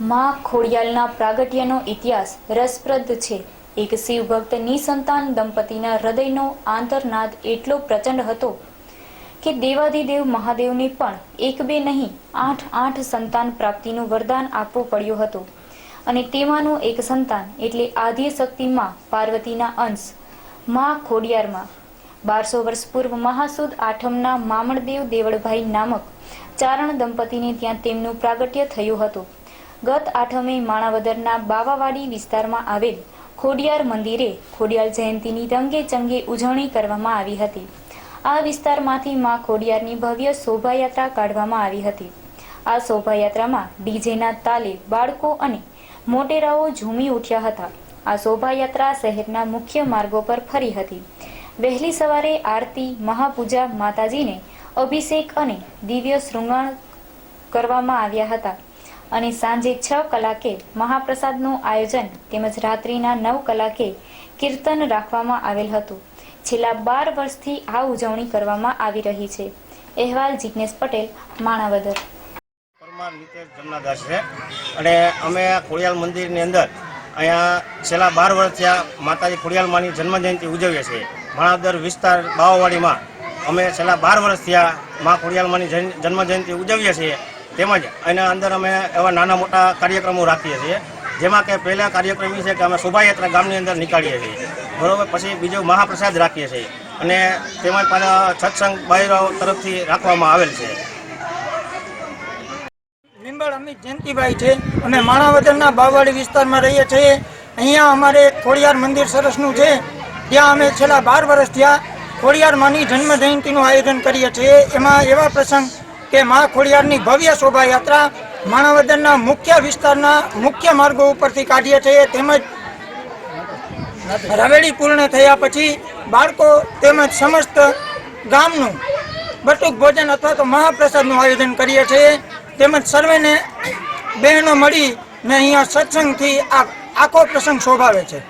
માં ખોડિયાલના પ્રાગટ્યનો ઇતિહાસ રસપ્રદ છે। એક શિવભક્ત નિસંતાન દંપતીના હૃદયનો આંતરનાદ એટલો પ્રચંડ હતો કે દેવાધિદેવ મહાદેવને પણ એક બે નહીં 8 સંતાન પ્રાપ્તિનું વરદાન આપવું પડ્યું હતું। અને તેમાંનું એક સંતાન એટલે આદ્યશક્તિ માં પાર્વતીના અંશ માં ખોડિયારમાં 1200 વર્ષ પૂર્વ મહાસુદ આઠમના મામણદેવ દેવળભાઈ નામક ચારણ દંપતીને ત્યાં તેમનું પ્રાગટ્ય થયું હતું। ગત આઠમે માણાવદરના બાવાવાડી વિસ્તારમાં આવેલ ખોડિયાર મંદિરે ખોડિયાર જયંતીની રંગે ચંગે ઉજવણી કરવામાં આવી હતી। આ વિસ્તારમાંથી માં ખોડિયારની ભવ્ય શોભાયાત્રા કાઢવામાં આવી હતી। આ શોભાયાત્રામાં ડીજેના તાલે બાળકો અને મોટેરાઓ ઝૂમી ઉઠ્યા હતા। આ શોભાયાત્રા શહેરના મુખ્ય માર્ગો પર ફરી હતી। વહેલી સવારે આરતી, મહાપૂજા, માતાજીને અભિષેક અને દિવ્ય શૃંગાર કરવામાં આવ્યા હતા અને સાંજે 6 કલાકે મહાપ્રસાદનું આયોજન તેમજ રાત્રિના 9 કલાકે કીર્તન રાખવામાં આવેલ હતું। છેલ્લા 12 વર્ષથી આ ઉજવણી કરવામાં આવી રહી છે। અહેવાલ જિગ્નેશ પટેલ, માણાવદર। પરમાર નીતેશ જમનાદાસ છે અને અમે ખોડિયાલ મંદિરની અંદર અહીંયા છેલ્લા 12 વર્ષથી આ માતાજી ખોડિયાલમાની જન્મજયંતિ ઉજવીએ છીએ। માણાવદર વિસ્તાર બાવાવાડીમાં અમે છેલ્લા 12 વર્ષથી આ મા ખોડિયાલમાની જન્મજયંતિ ઉજવીએ છીએ। તેમજ એના અંદર અમે એવા નાના મોટા કાર્યક્રમો રાખીએ છીએ, જેમાં કે પહેલા કાર્યક્રમ એ છે કે અમે શોભાયાત્રા ગામની અંદર નીકાળીએ છીએ, બરાબર। પછી બીજો મહાપ્રસાદ રાખીએ છીએ અને તેમજ પાછા સત્સંગ બાયરાઓ તરફથી રાખવામાં આવેલ છે। નિંબળ અમિત જયંતિભાઈ છે અને માણાવદરના બાવાવાડી વિસ્તારમાં રહીએ છીએ। અહીંયા અમારે ખોડિયાર મંદિર સરસનું છે, ત્યાં અમે છેલ્લા 12 વર્ષથી આ ખોડિયાર માની જન્મ જયંતિનું આયોજન કરીએ છીએ। એમાં એવા પ્રસંગ કે મા ખોડિયારની ભવ્ય શોભાયાત્રા માણાવદરના મુખ્ય વિસ્તારના મુખ્ય માર્ગો ઉપરથી કાઢીએ છીએ, તેમજ રવેડી પૂર્ણ થયા પછી બાળકો તેમજ સમસ્ત ગામનું બટુક ભોજન અથવા તો મહાપ્રસાદનું આયોજન કરીએ છીએ। તેમજ સર્વેને બહેનો મળીને અહીંયા સત્સંગથી આખો પ્રસંગ શોભાવે છે।